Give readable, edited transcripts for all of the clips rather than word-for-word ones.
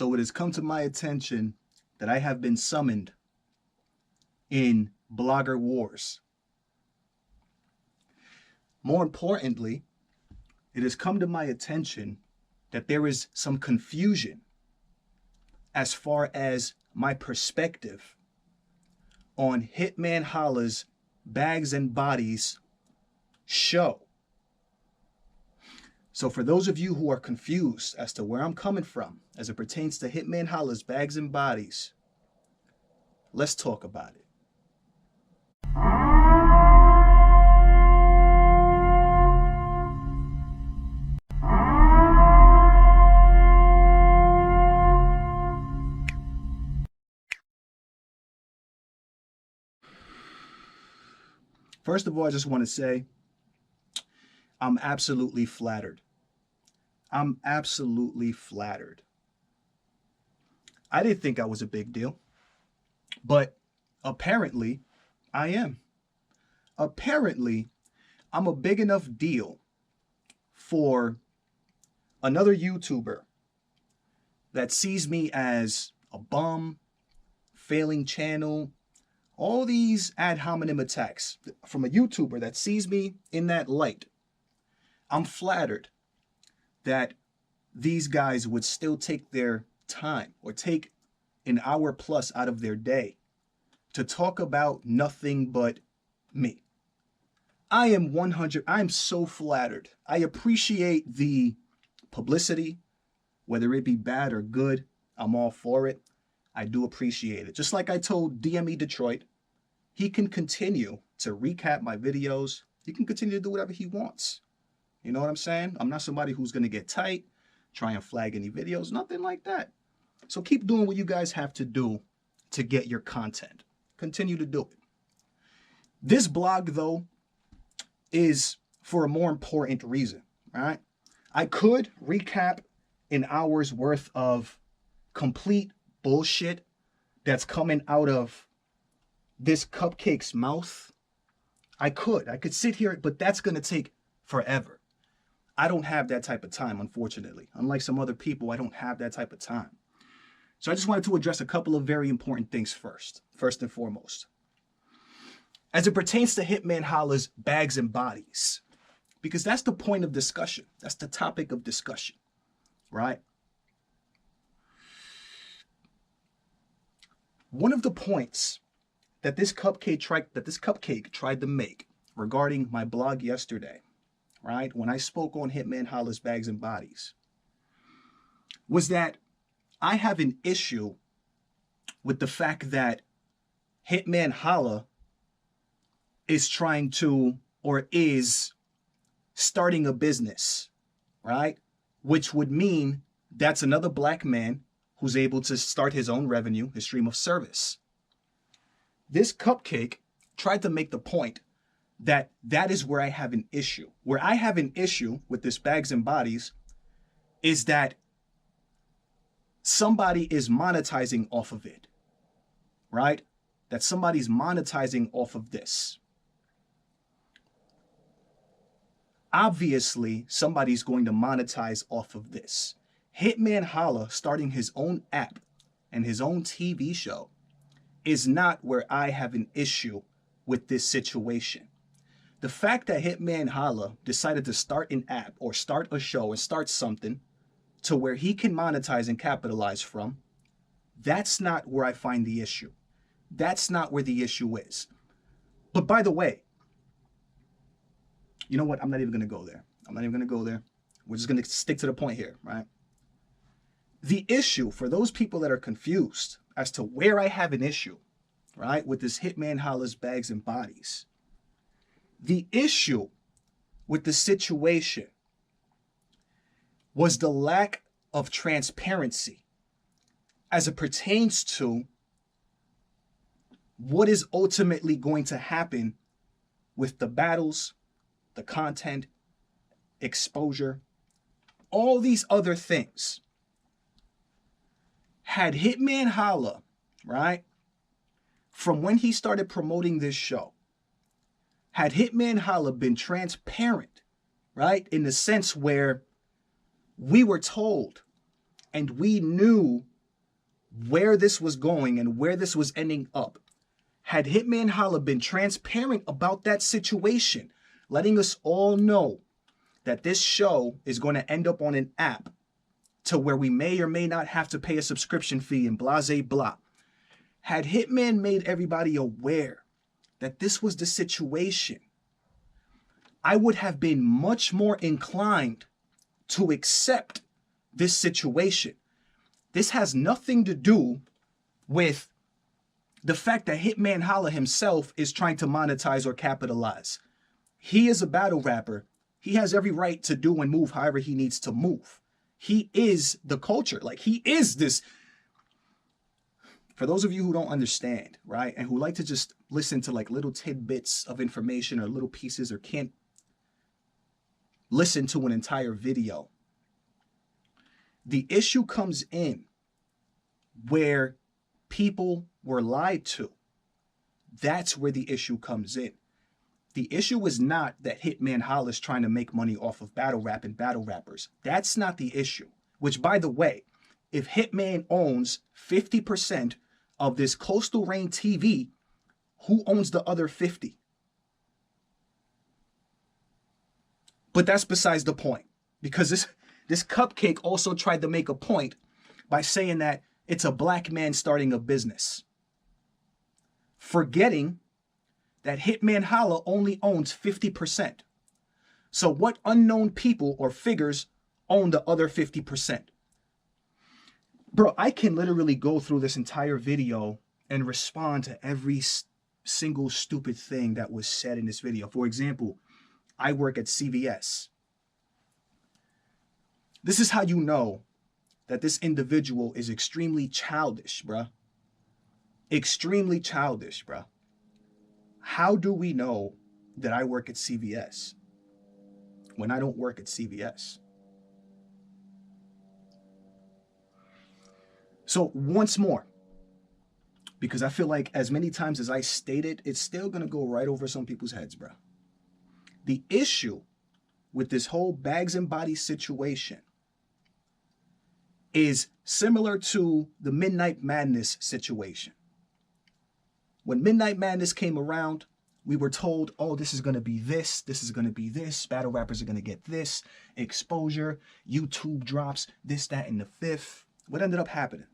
So it has come to my attention that I have been summoned in blogger wars. More importantly, it has come to my attention that there is some confusion as far as my perspective on Hitman Holla's Bags and Bodies show. So for those of you who are confused as to where I'm coming from as it pertains to Hitman Holla's Bags and Bodies, let's talk about it. First of all, I just want to say I'm absolutely flattered. I'm absolutely flattered. I didn't think I was a big deal, but apparently I am. Apparently, I'm a big enough deal for another YouTuber that sees me as a bum, failing channel, all these ad hominem attacks from a YouTuber that sees me in that light. I'm flattered that these guys would still take their time or take an hour plus out of their day to talk about nothing but me. I'm so flattered. I appreciate the publicity, whether it be bad or good. I'm all for it. I do appreciate it. Just like I told DME Detroit, he can continue to recap my videos. He can continue to do whatever he wants. You know what I'm saying? I'm not somebody who's going to get tight, try and flag any videos, nothing like that. So keep doing what you guys have to do to get your content. Continue to do it. This blog, though, is for a more important reason, right? I could recap an hour's worth of complete bullshit that's coming out of this cupcake's mouth. I could sit here, but that's going to take forever. I don't have that type of time, unfortunately. Unlike some other people, I don't have that type of time. So I just wanted to address a couple of very important things first and foremost. As it pertains to Hitman Holla's Bags and Bodies, because that's the point of discussion. That's the topic of discussion, right? One of the points that this cupcake tried to make regarding my blog yesterday, right, when I spoke on Hitman Holla's Bags and Bodies, was that I have an issue with the fact that Hitman Holla is trying to, or is starting a business, right? Which would mean that's another black man who's able to start his own revenue, his stream of service. This cupcake tried to make the point that that is where I have an issue. Where I have an issue with this Bags and Bodies is that somebody is monetizing off of it, right? That somebody's monetizing off of this. Obviously, somebody's going to monetize off of this. Hitman Holla starting his own app and his own TV show is not where I have an issue with this situation. The fact that Hitman Holla decided to start an app or start a show and start something to where he can monetize and capitalize from, that's not where I find the issue. That's not where the issue is. But by the way, you know what? I'm not even going to go there. I'm not even going to go there. We're just going to stick to the point here, right? The issue for those people that are confused as to where I have an issue, right, with this Hitman Holla's Bags and Bodies. The issue with the situation was the lack of transparency as it pertains to what is ultimately going to happen with the battles, the content, exposure, all these other things. Had Hitman Holla, right, from when he started promoting this show, had Hitman Holla been transparent, right, in the sense where we were told and we knew where this was going and where this was ending up, had Hitman Holla been transparent about that situation, letting us all know that this show is going to end up on an app to where we may or may not have to pay a subscription fee and blase blah. Had Hitman made everybody aware that this was the situation, I would have been much more inclined to accept this situation. This has nothing to do with the fact that Hitman Holla himself is trying to monetize or capitalize. He is a battle rapper. He has every right to do and move however he needs to move. He is the culture. Like, he is this. For those of you who don't understand, right, and who like to just listen to like little tidbits of information or little pieces or can't listen to an entire video, the issue comes in where people were lied to. That's where the issue comes in. The issue is not that Hitman Holla is trying to make money off of battle rap and battle rappers. That's not the issue. Which, by the way, if Hitman owns 50% of this Coastal Rain TV, who owns the other 50? But that's besides the point, because this cupcake also tried to make a point by saying that it's a black man starting a business, forgetting that Hitman Holla only owns 50%. So what unknown people or figures own the other 50%? Bro, I can literally go through this entire video and respond to every single stupid thing that was said in this video. For example, I work at CVS. This is how you know that this individual is extremely childish, bruh. Extremely childish, bruh. How do we know that I work at CVS when I don't work at CVS? So once more, because I feel like as many times as I stated, it's still going to go right over some people's heads, bruh. The issue with this whole bags and bodies situation is similar to the Midnight Madness situation. When Midnight Madness came around, we were told, oh, this is going to be this is going to be this, battle rappers are going to get this, exposure, YouTube drops, this, that, and the fifth. What ended up happening?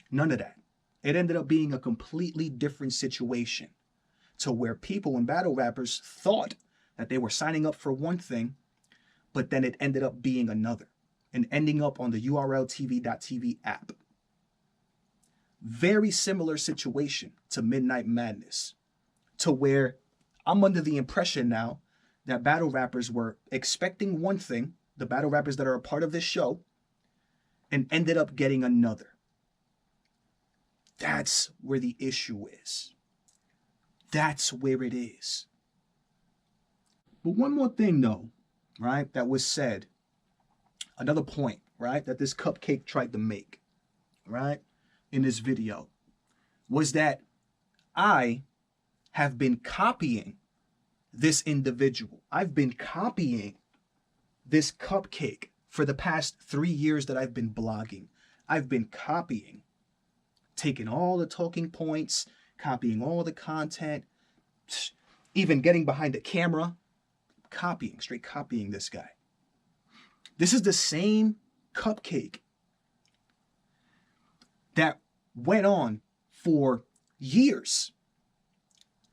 None of that. It ended up being a completely different situation, to where people and battle rappers thought that they were signing up for one thing, but then it ended up being another and ending up on the URLTV.tv app. Very similar situation to Midnight Madness, to where I'm under the impression now that battle rappers were expecting one thing, the battle rappers that are a part of this show, and ended up getting another. That's where the issue is. That's where it is. But one more thing, though, right, that was said, another point, right, that this cupcake tried to make, right, in this video, was that I have been copying this individual. I've been copying this cupcake for the past 3 years that I've been blogging. I've been copying, taking all the talking points, copying all the content, even getting behind the camera, copying, straight copying this guy. This is the same cupcake that went on for years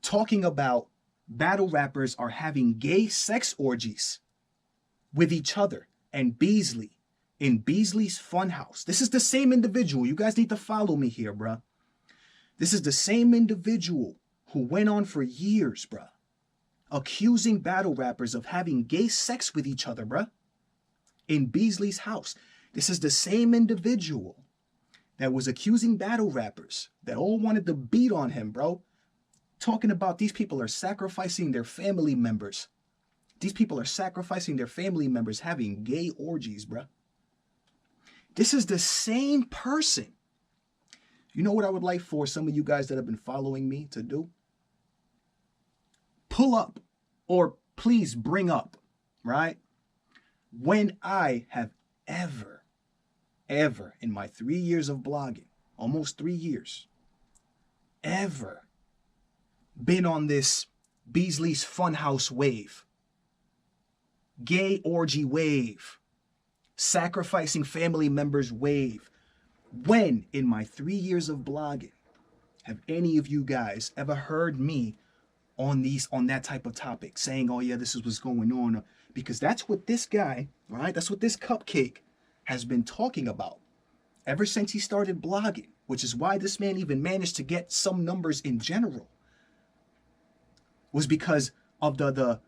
talking about battle rappers are having gay sex orgies with each other and Beasley in Beasley's Funhouse. This is the same individual. You guys need to follow me here, bruh. This is the same individual who went on for years, bruh, accusing battle rappers of having gay sex with each other, bruh, in Beasley's house. This is the same individual that was accusing battle rappers that all wanted to beat on him, bro, talking about these people are sacrificing their family members. These people are sacrificing their family members having gay orgies, bruh. This is the same person. You know what I would like for some of you guys that have been following me to do? Pull up, or please bring up, right, when I have ever ever in my 3 years of blogging, almost 3 years, ever been on this Beasley's Funhouse wave, gay orgy wave, sacrificing family members wave. When in my 3 years of blogging have any of you guys ever heard me on that type of topic saying, oh yeah, this is what's going on? Because that's what this guy, right? That's what this cupcake has been talking about ever since he started blogging, which is why this man even managed to get some numbers in general, was because of the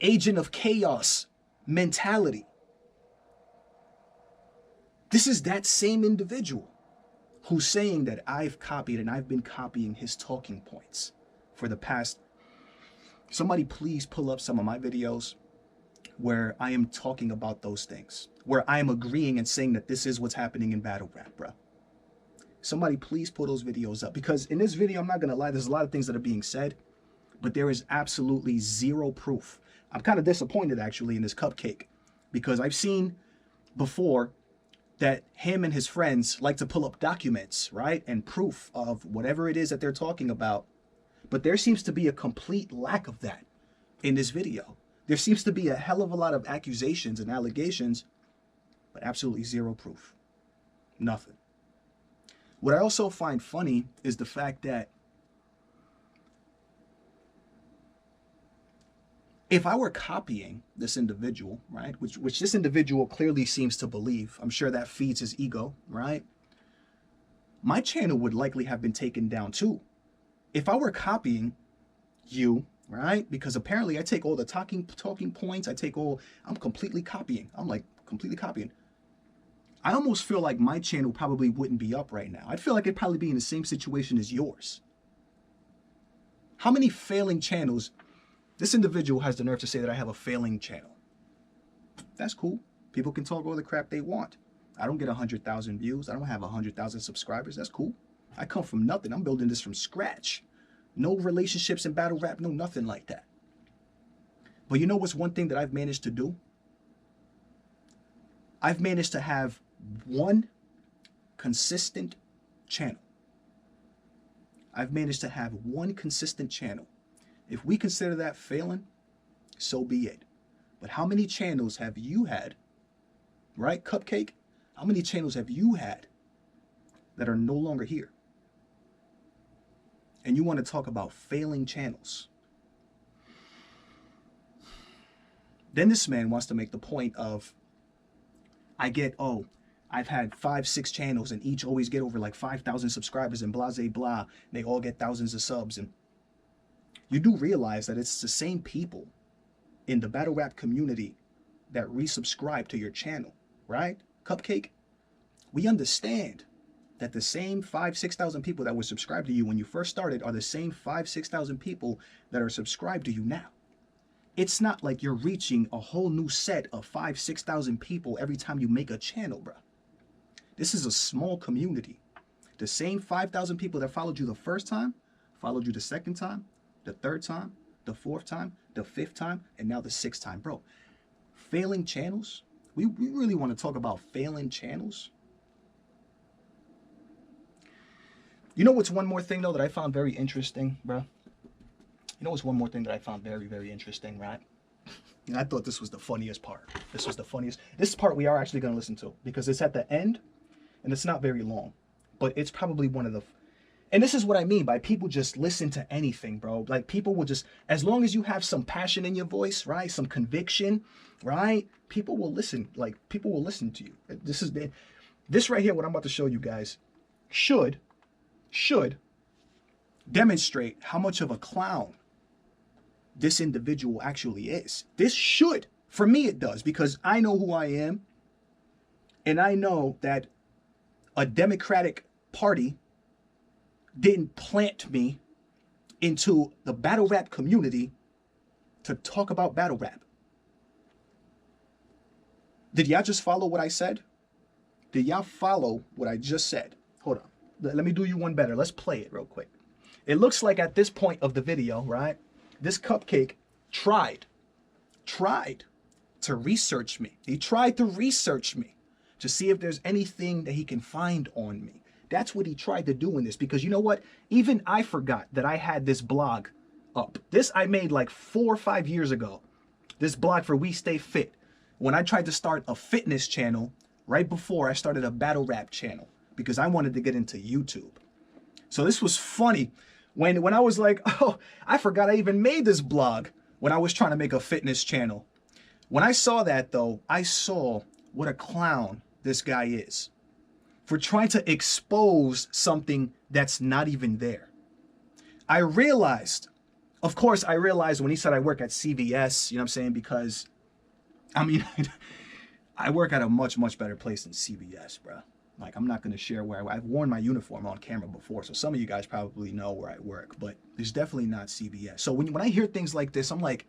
agent of chaos mentality. This is that same individual who's saying that I've copied and I've been copying his talking points for the past. Somebody please pull up some of my videos where I am talking about those things, where I am agreeing and saying that this is what's happening in battle rap, bro. Somebody please pull those videos up, because in this video, I'm not gonna lie, there's a lot of things that are being said, but there is absolutely zero proof. I'm kind of disappointed actually in this cupcake, because I've seen before that him and his friends like to pull up documents, right, and proof of whatever it is that they're talking about. But there seems to be a complete lack of that in this video. There seems to be a hell of a lot of accusations and allegations, but absolutely zero proof. Nothing. What I also find funny is the fact that if I were copying this individual, right, which this individual clearly seems to believe, I'm sure that feeds his ego, right? My channel would likely have been taken down too. If I were copying you, right? Because apparently I take all the talking points, I'm completely copying. I'm like completely copying. I almost feel like my channel probably wouldn't be up right now. I'd feel like it'd probably be in the same situation as yours. How many failing channels? This individual has the nerve to say that I have a failing channel. That's cool. People can talk all the crap they want. I don't get 100,000 views. I don't have 100,000 subscribers. That's cool. I come from nothing. I'm building this from scratch. No relationships in battle rap, no nothing like that. But you know what's one thing that I've managed to do? I've managed to have one consistent channel. I've managed to have one consistent channel. If we consider that failing, so be it. But how many channels have you had, right, Cupcake? How many channels have you had that are no longer here? And you want to talk about failing channels. Then this man wants to make the point of, I've had 5, 6 channels and each always get over like 5,000 subscribers and blah, blah, blah. They all get thousands of subs. And you do realize that it's the same people in the battle rap community that resubscribe to your channel, right? Cupcake, we understand that the same 5,000, 6,000 people that were subscribed to you when you first started are the same 5,000, 6,000 people that are subscribed to you now. It's not like you're reaching a whole new set of 5,000, 6,000 people every time you make a channel, bro. This is a small community. The same 5,000 people that followed you the first time, followed you the second time, the third time, the fourth time, the fifth time, and now the 6th time, bro. Failing channels? We really want to talk about failing channels? You know what's one more thing, though, that I found very interesting, bro? You know what's one more thing that I found very, very interesting, right? And I thought this was the funniest part. This was the funniest. This part we are actually going to listen to because it's at the end and it's not very long. But it's probably one of the... And this is what I mean by people just listen to anything, bro. Like people will just... As long as you have some passion in your voice, right? Some conviction, right? People will listen. Like people will listen to you. This right here, what I'm about to show you guys, should demonstrate how much of a clown this individual actually is. This should, for me it does, because I know who I am, and I know that a Democratic Party didn't plant me into the battle rap community to talk about battle rap. Did y'all just follow what I said? Did y'all follow what I just said? Hold on. Let me do you one better. Let's play it real quick. It looks like at this point of the video, right, this cupcake tried to research me. He tried to research me to see if there's anything that he can find on me. That's what he tried to do in this, because you know what? Even I forgot that I had this blog up. This I made like 4 or 5 years ago. This blog for We Stay Fit. When I tried to start a fitness channel right before I started a battle rap channel, because I wanted to get into YouTube. So this was funny when I was like, oh, I forgot I even made this blog when I was trying to make a fitness channel. When I saw that though, I saw what a clown this guy is for trying to expose something that's not even there. I realized, of course, I realized when he said I work at CVS, you know what I'm saying? Because, I mean, I work at a much, much better place than CVS, bro. Like, I'm not going to share where I've worn my uniform on camera before, so some of you guys probably know where I work, but it's definitely not CVS. So when I hear things like this, I'm like,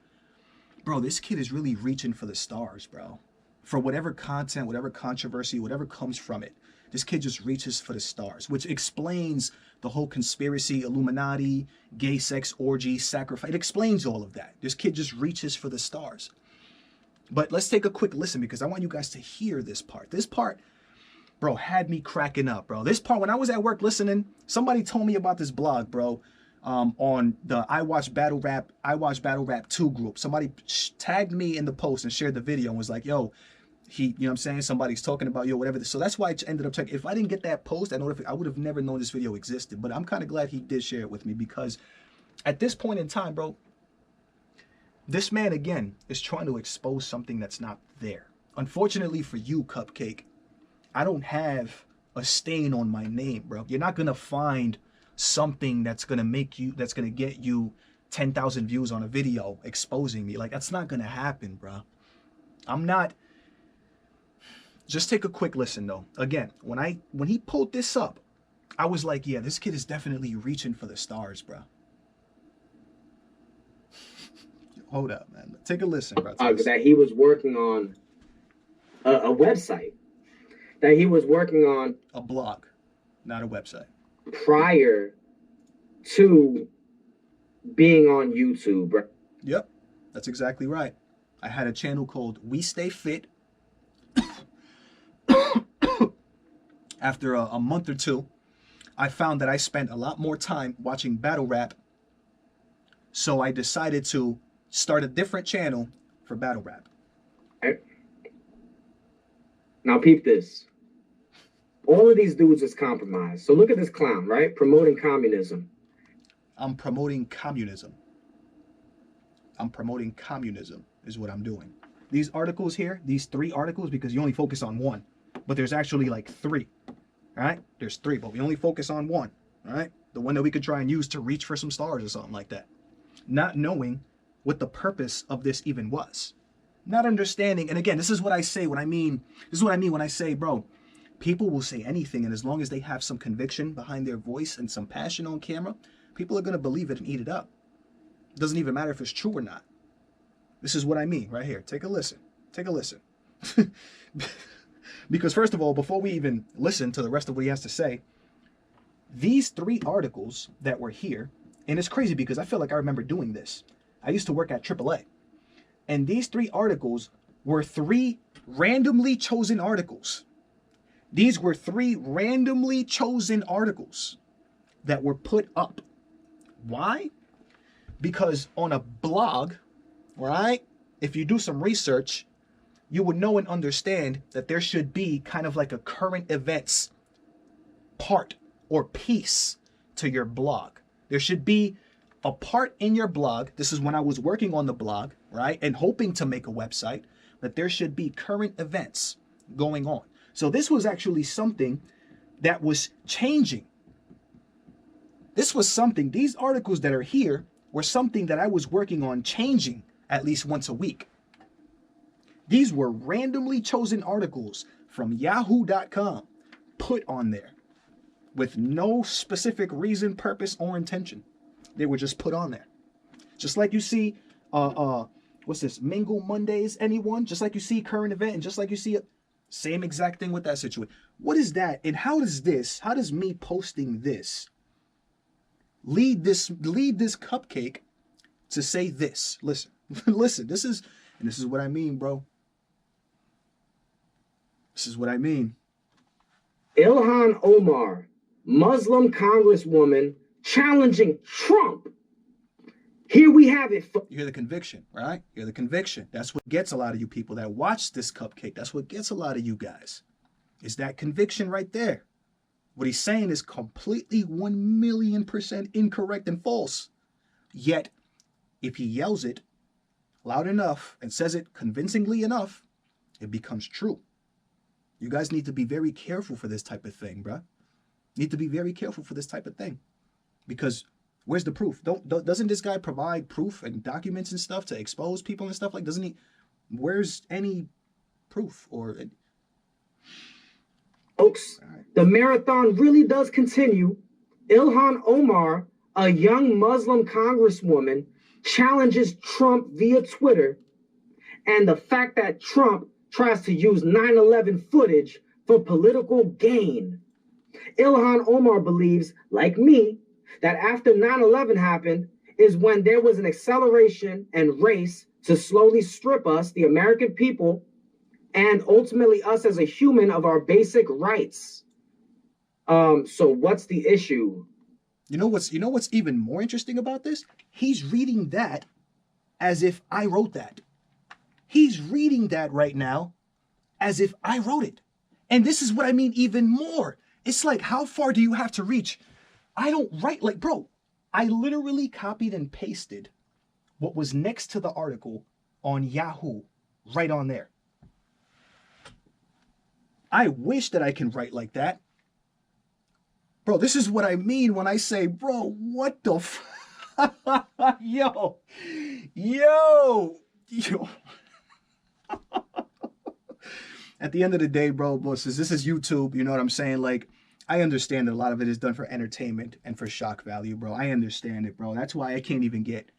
bro, this kid is really reaching for the stars, bro. For whatever content, whatever controversy, whatever comes from it, this kid just reaches for the stars, which explains the whole conspiracy, Illuminati, gay sex orgy, sacrifice. It explains all of that. This kid just reaches for the stars. But let's take a quick listen, because I want you guys to hear this part. This part, bro, had me cracking up, bro. This part, when I was at work listening, somebody told me about this blog, bro, on the I Watch Battle Rap 2 group. Somebody tagged me in the post and shared the video and was like, yo, you know what I'm saying? Somebody's talking about you, whatever. So that's why I ended up checking. If I didn't get that post, I would have never known this video existed. But I'm kind of glad he did share it with me, because at this point in time, bro, this man, again, is trying to expose something that's not there. Unfortunately for you, Cupcake, I don't have a stain on my name, bro. You're not going to find something that's going to get you 10,000 views on a video exposing me. Like, that's not going to happen, bro. I'm not. Just take a quick listen, though. Again, when he pulled this up, I was like, yeah, this kid is definitely reaching for the stars, bro. Hold up, man. Take a listen, bro. That he was working on a website. That he was working on a blog, not a website. Prior to being on YouTube, bro. Yep, that's exactly right. I had a channel called We Stay Fit. After a month or two, I found that I spent a lot more time watching battle rap. So I decided to start a different channel for battle rap. Okay. Now peep this. All of these dudes is compromised. So look at this clown, right? Promoting communism. I'm promoting communism. I'm promoting communism is what I'm doing. These articles here, these 3 articles, because you only focus on one, but there's actually like 3, all right? There's 3, but we only focus on one, all right? The one that we could try and use to reach for some stars or something like that. Not knowing what the purpose of this even was. Not understanding, and again, this is what I say when I mean when I say, bro, people will say anything, and as long as they have some conviction behind their voice and some passion on camera, people are going to believe it and eat it up. It doesn't even matter if it's true or not. This is what I mean right here. Take a listen. Take a listen. Because first of all, before we even listen to the rest of what he has to say, these 3 articles that were here, and it's crazy because I feel like I remember doing this. I used to work at AAA. And these 3 articles were 3 randomly chosen articles. These were 3 randomly chosen articles that were put up. Why? Because on a blog, right, if you do some research, you would know and understand that there should be kind of like a current events part or piece to your blog. There should be a part in your blog. This is when I was working on the blog, right, and hoping to make a website, that there should be current events going on. So this was actually something that was changing. This was something, these articles that are here were something that I was working on changing at least once a week. These were randomly chosen articles from yahoo.com put on there with no specific reason, purpose, or intention. They were just put on there. Just like you see, what's this, Mingle Mondays, anyone? Just like you see current event, and just like you see same exact thing with that situation. What is that? And how does me posting this lead this Cupcake to say this? Listen, listen, this is what I mean, bro. This is what I mean. Ilhan Omar, Muslim congresswoman, challenging Trump. Here we have it. You hear the conviction, right? You hear the conviction. That's what gets a lot of you people that watch this cupcake. That's what gets a lot of you guys. Is that conviction right there. What he's saying is completely 1,000,000% incorrect and false. Yet, if he yells it loud enough and says it convincingly enough, it becomes true. You guys need to be very careful for this type of thing, bruh. Need to be very careful for this type of thing. Because where's the proof? Doesn't this guy provide proof and documents and stuff to expose people and stuff? Like, doesn't he? Where's any proof or... Folks, the marathon really does continue. Ilhan Omar, a young Muslim congresswoman, challenges Trump via Twitter, and the fact that Trump tries to use 9/11 footage for political gain. Ilhan Omar believes, like me, that after 9/11 happened is when there was an acceleration and race to slowly strip us, the American people, and ultimately us as a human, of our basic rights. So what's the issue? You know what's even more interesting about this? He's reading that as if I wrote that. He's reading that right now as if I wrote it. And this is what I mean even more. It's like, how far do you have to reach? I don't write like, bro, I literally copied and pasted what was next to the article on Yahoo right on there. I wish that I can write like that. Bro, this is what I mean when I say, bro, what the yo. At the end of the day, bro, bosses, this is YouTube, you know what I'm saying? Like, I understand that a lot of it is done for entertainment and for shock value, bro. I understand it, bro. That's why I can't even get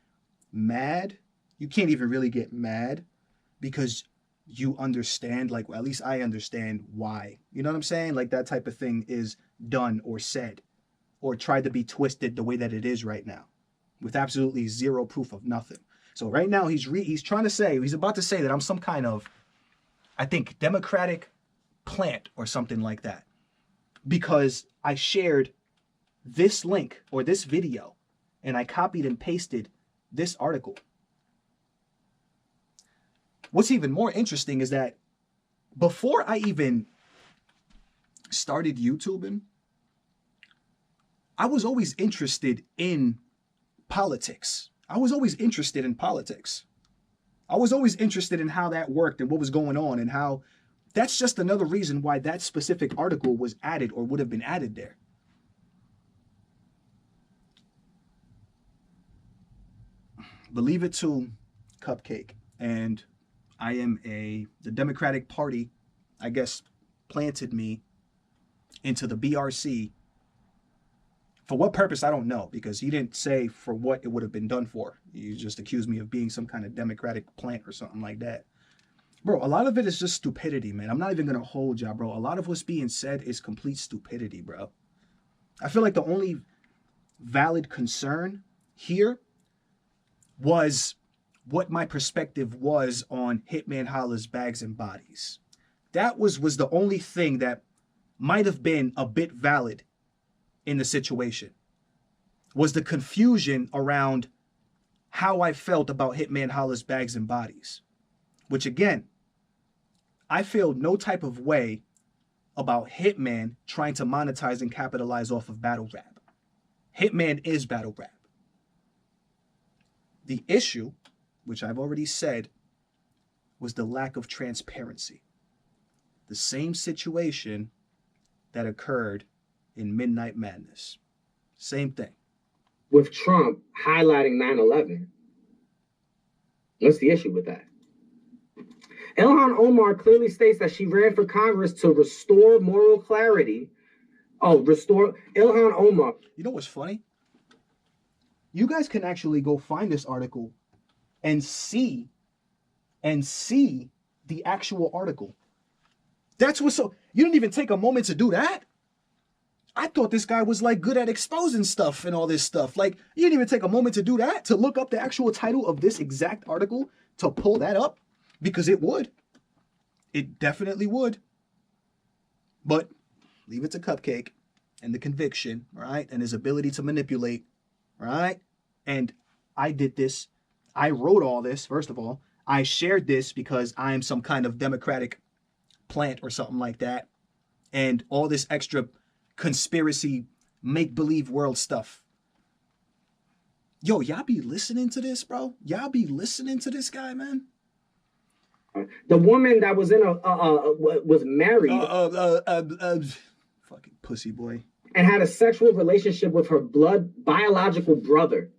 mad. You can't even really get mad because you understand, like, well, at least I understand why. You know what I'm saying? Like, that type of thing is done or said or tried to be twisted the way that it is right now with absolutely zero proof of nothing. So right now he's trying to say, he's about to say that I'm some kind of, I think, Democratic plant or something like that because I shared this link or this video and I copied and pasted this article. What's even more interesting is that before I even started YouTubing, I was always interested in politics. I was always interested in politics. I was always interested in how that worked and what was going on and how that's just another reason why that specific article was added or would have been added there. Believe it to Cupcake. And I am the Democratic Party, I guess, planted me into the BRC. For what purpose, I don't know, because he didn't say for what it would have been done for. He just accused me of being some kind of Democratic plant or something like that. Bro, a lot of it is just stupidity, man. I'm not even going to hold y'all, bro. A lot of what's being said is complete stupidity, bro. I feel like the only valid concern here was what my perspective was on Hitman Holla's Bags and Bodies. That was the only thing that might have been a bit valid in the situation, was the confusion around how I felt about Hitman Holla's Bags and Bodies, which again, I feel no type of way about Hitman trying to monetize and capitalize off of battle rap. Hitman is battle rap. The issue, which I've already said, was the lack of transparency. The same situation that occurred in Midnight Madness. Same thing. With Trump highlighting 9/11. What's the issue with that? Ilhan Omar clearly states that she ran for Congress to restore moral clarity. Restore Ilhan Omar. You know what's funny? You guys can actually go find this article and see the actual article. That's what's so, you didn't even take a moment to do that? I thought this guy was like good at exposing stuff and all this stuff. Like, you didn't even take a moment to do that, to look up the actual title of this exact article, to pull that up, because it would. It definitely would. But leave it to Cupcake and the conviction, right? And his ability to manipulate, right? And I did this. I wrote all this, first of all. I shared this because I am some kind of Democratic plant or something like that. And all this extra conspiracy, make-believe world stuff. Yo, y'all be listening to this, bro? Y'all be listening to this guy, man? The woman that was was married fucking pussy boy. And had a sexual relationship with her biological brother.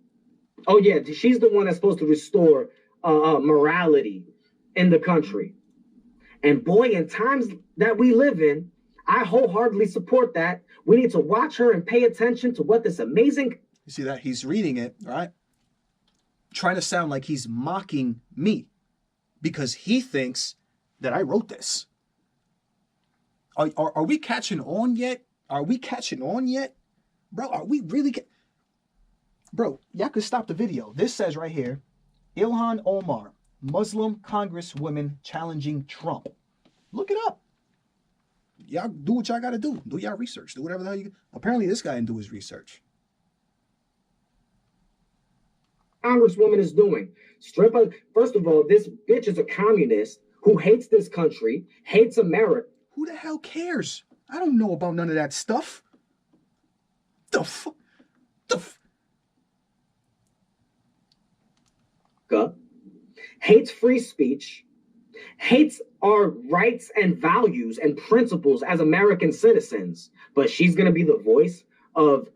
Oh yeah, she's the one that's supposed to restore morality in the country. And boy, in times that we live in, I wholeheartedly support that. We need to watch her and pay attention to what this amazing... You see that? He's reading it, right? Trying to sound like he's mocking me because he thinks that I wrote this. Are we catching on yet? Are we catching on yet? Bro, are we really... Bro, y'all could stop the video. This says right here, Ilhan Omar, Muslim Congresswoman challenging Trump. Look it up. Y'all do what y'all got to do. Do y'all research. Do whatever the hell you... Apparently this guy didn't do his research. Congresswoman is doing. First of all, this bitch is a communist who hates this country, hates America. Who the hell cares? I don't know about none of that stuff. Hates free speech, hates our rights and values and principles as American citizens. But she's going to be the voice of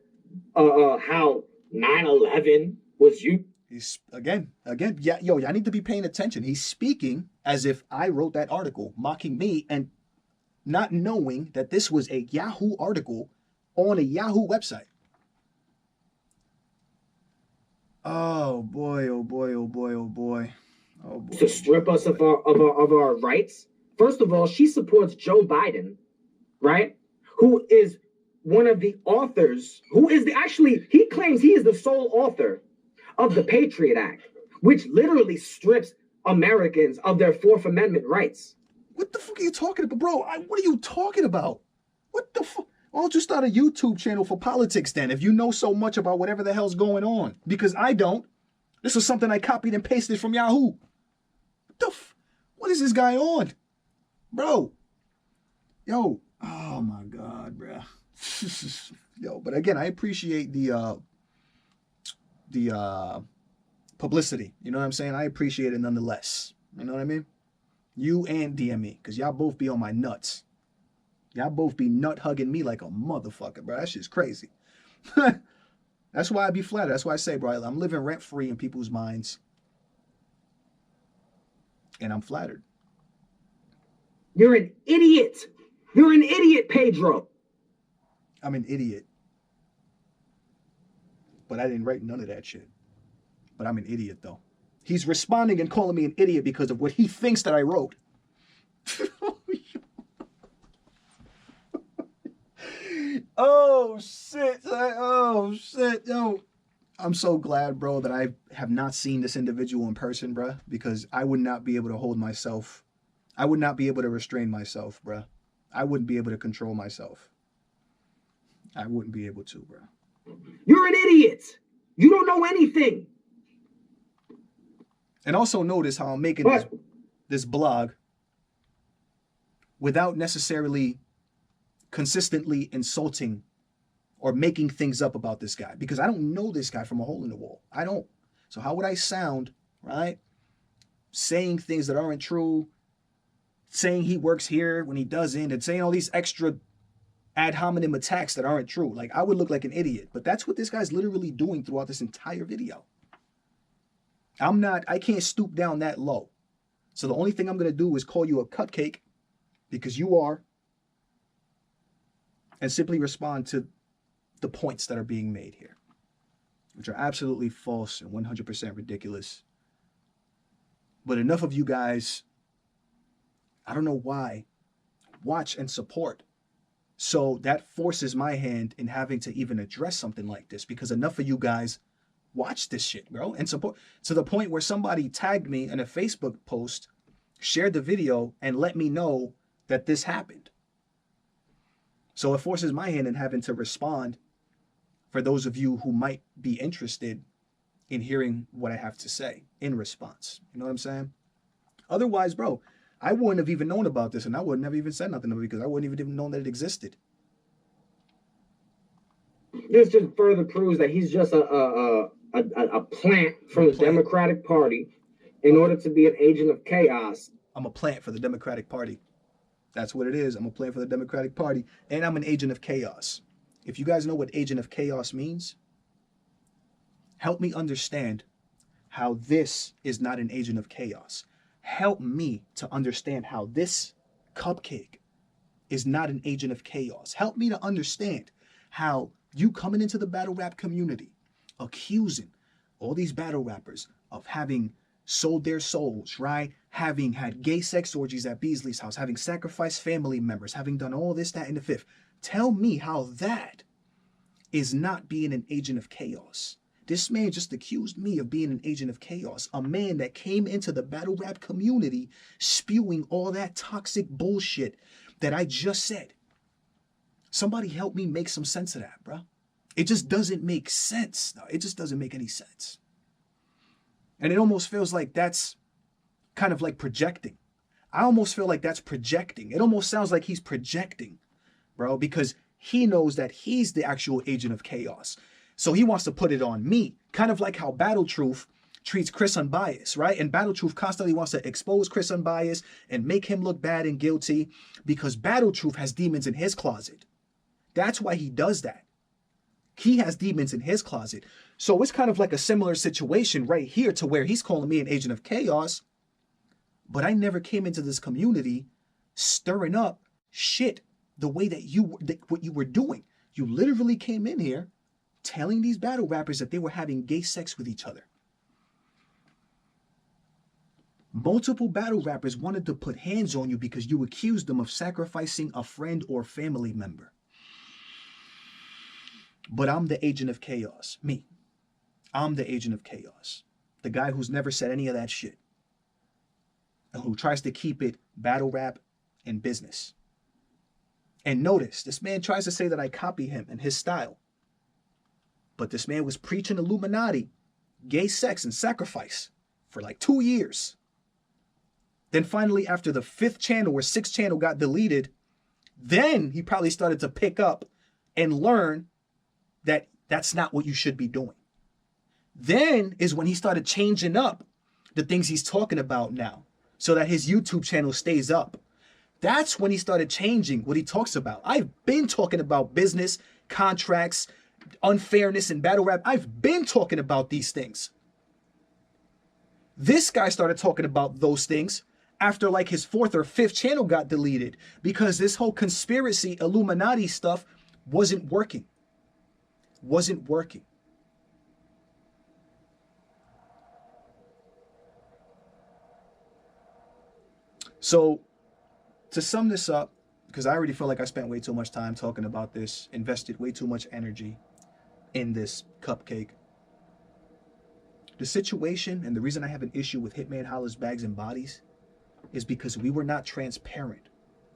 how 9/11 was you. He's again, yeah, yo, y'all need to be paying attention. He's speaking as if I wrote that article, mocking me and not knowing that this was a Yahoo article on a Yahoo website. Oh boy, oh boy, oh boy, oh boy. Oh boy. To strip us of our rights. First of all, she supports Joe Biden, right? Who is one of the authors, he claims he is the sole author of the Patriot Act, which literally strips Americans of their Fourth Amendment rights. What the fuck are you talking about, bro? What are you talking about? What the fuck? Why don't you start a YouTube channel for politics then, if you know so much about whatever the hell's going on? Because I don't. This was something I copied and pasted from Yahoo. What is this guy on? Bro. Yo. Oh my God, bro. Yo, but again, I appreciate the publicity. You know what I'm saying? I appreciate it nonetheless. You know what I mean? You and DME, because y'all both be on my nuts. Y'all both be nut hugging me like a motherfucker, bro. That shit's crazy. That's why I be flattered. That's why I say, bro, I'm living rent free in people's minds. And I'm flattered. You're an idiot. You're an idiot, Pedro. I'm an idiot. But I didn't write none of that shit. But I'm an idiot, though. He's responding and calling me an idiot because of what he thinks that I wrote. Oh, shit. Oh, shit. Yo. I'm so glad, bro, that I have not seen this individual in person, bro, because I would not be able to hold myself. I would not be able to restrain myself, bro. I wouldn't be able to control myself. I wouldn't be able to, bro. You're an idiot. You don't know anything. And also notice how I'm making this blog without necessarily consistently insulting or making things up about this guy, because I don't know this guy from a hole in the wall. I don't. So how would I sound, right? Saying things that aren't true, saying he works here when he doesn't, and saying all these extra ad hominem attacks that aren't true. Like, I would look like an idiot, but that's what this guy's literally doing throughout this entire video. I can't stoop down that low. So the only thing I'm going to do is call you a cupcake, because you are, and simply respond to the points that are being made here, which are absolutely false and 100% ridiculous. But enough of you guys, I don't know why, watch and support. So that forces my hand in having to even address something like this, because enough of you guys watch this shit, bro, and support, to the point where somebody tagged me in a Facebook post, shared the video, and let me know that this happened. So it forces my hand in having to respond for those of you who might be interested in hearing what I have to say in response. You know what I'm saying? Otherwise, bro, I wouldn't have even known about this, and I would never even said nothing about it because I wouldn't even known that it existed. This just further proves that he's just a plant from the Democratic Party in order to be an agent of chaos. I'm a plant for the Democratic Party. That's what it is. I'm a plant for the Democratic Party, and I'm an agent of chaos. If you guys know what agent of chaos means, help me understand how this is not an agent of chaos. Help me to understand how this cupcake is not an agent of chaos. Help me to understand how you coming into the battle rap community, accusing all these battle rappers of having sold their souls, right? Having had gay sex orgies at Beasley's house, having sacrificed family members, having done all this, that, and the fifth. Tell me how that is not being an agent of chaos. This man just accused me of being an agent of chaos. A man that came into the battle rap community spewing all that toxic bullshit that I just said. Somebody help me make some sense of that, bro. It just doesn't make sense. No, it just doesn't make any sense. And it almost feels like that's kind of like projecting. I almost feel like that's projecting. It almost sounds like he's projecting, bro, because he knows that he's the actual agent of chaos. So he wants to put it on me, kind of like how Battle Truth treats Chris Unbiased, right? And Battle Truth constantly wants to expose Chris Unbiased and make him look bad and guilty because Battle Truth has demons in his closet. That's why he does that. He has demons in his closet. So it's kind of like a similar situation right here to where he's calling me an agent of chaos. But I never came into this community stirring up shit the way that what you were doing. You literally came in here telling these battle rappers that they were having gay sex with each other. Multiple battle rappers wanted to put hands on you because you accused them of sacrificing a friend or family member. But I'm the agent of chaos. Me. I'm the agent of chaos. The guy who's never said any of that shit. And who tries to keep it battle rap and business. And notice, this man tries to say that I copy him and his style. But this man was preaching Illuminati, gay sex, and sacrifice for like 2 years. Then finally, after the 5th channel or 6th channel got deleted, then he probably started to pick up and learn that that's not what you should be doing. Then is when he started changing up the things he's talking about now so that his YouTube channel stays up. That's when he started changing what he talks about. I've been talking about business, contracts, unfairness, and battle rap. I've been talking about these things. This guy started talking about those things after like his 4th or 5th channel got deleted because this whole conspiracy Illuminati stuff wasn't working. Wasn't working. So to sum this up, because I already feel like I spent way too much time talking about this, invested way too much energy in this cupcake. The situation and the reason I have an issue with Hitman Holla's Bags and Bodies is because we were not transparent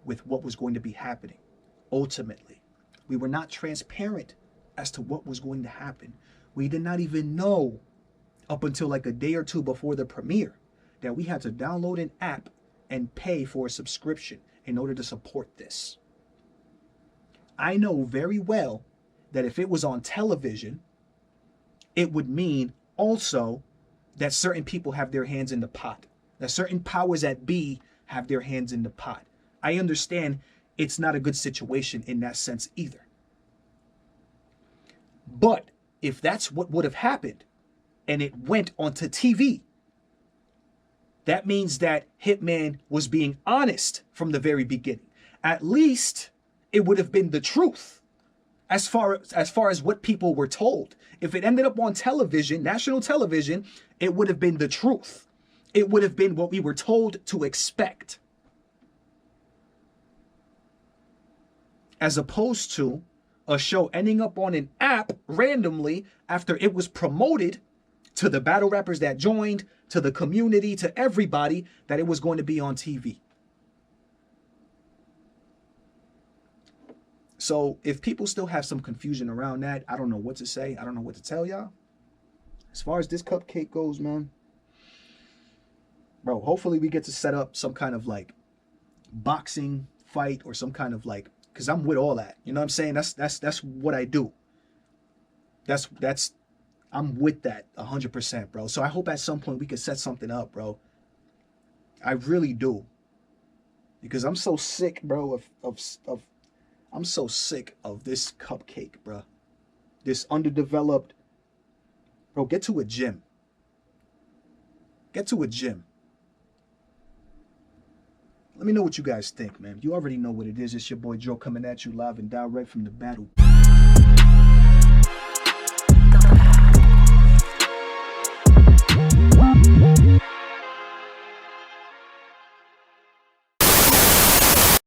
with what was going to be happening. Ultimately, we were not transparent as to what was going to happen. We did not even know up until like a day or two before the premiere that we had to download an app and pay for a subscription in order to support this. I know very well that if it was on television, it would mean also that certain people have their hands in the pot, that certain powers that be have their hands in the pot. I understand it's not a good situation in that sense either. But if that's what would have happened and it went onto TV, that means that Hitman was being honest from the very beginning. At least it would have been the truth as far as what people were told. If it ended up on television, national television, it would have been the truth. It would have been what we were told to expect. As opposed to a show ending up on an app randomly after it was promoted to the battle rappers that joined, to the community, to everybody, that it was going to be on TV. So if people still have some confusion around that, I don't know what to say. I don't know what to tell y'all. As far as this cupcake goes, man, bro, hopefully we get to set up some kind of like boxing fight or some kind of like, because I'm with all that. You know what I'm saying? That's what I do. That's I'm with that 100%, bro. So I hope at some point we could set something up, bro. I really do. Because I'm so sick, bro, of I'm so sick of this cupcake, bro. This underdeveloped, bro, get to a gym. Get to a gym. Let me know what you guys think, man. You already know what it is. It's your boy Joe coming at you live and direct from the battle.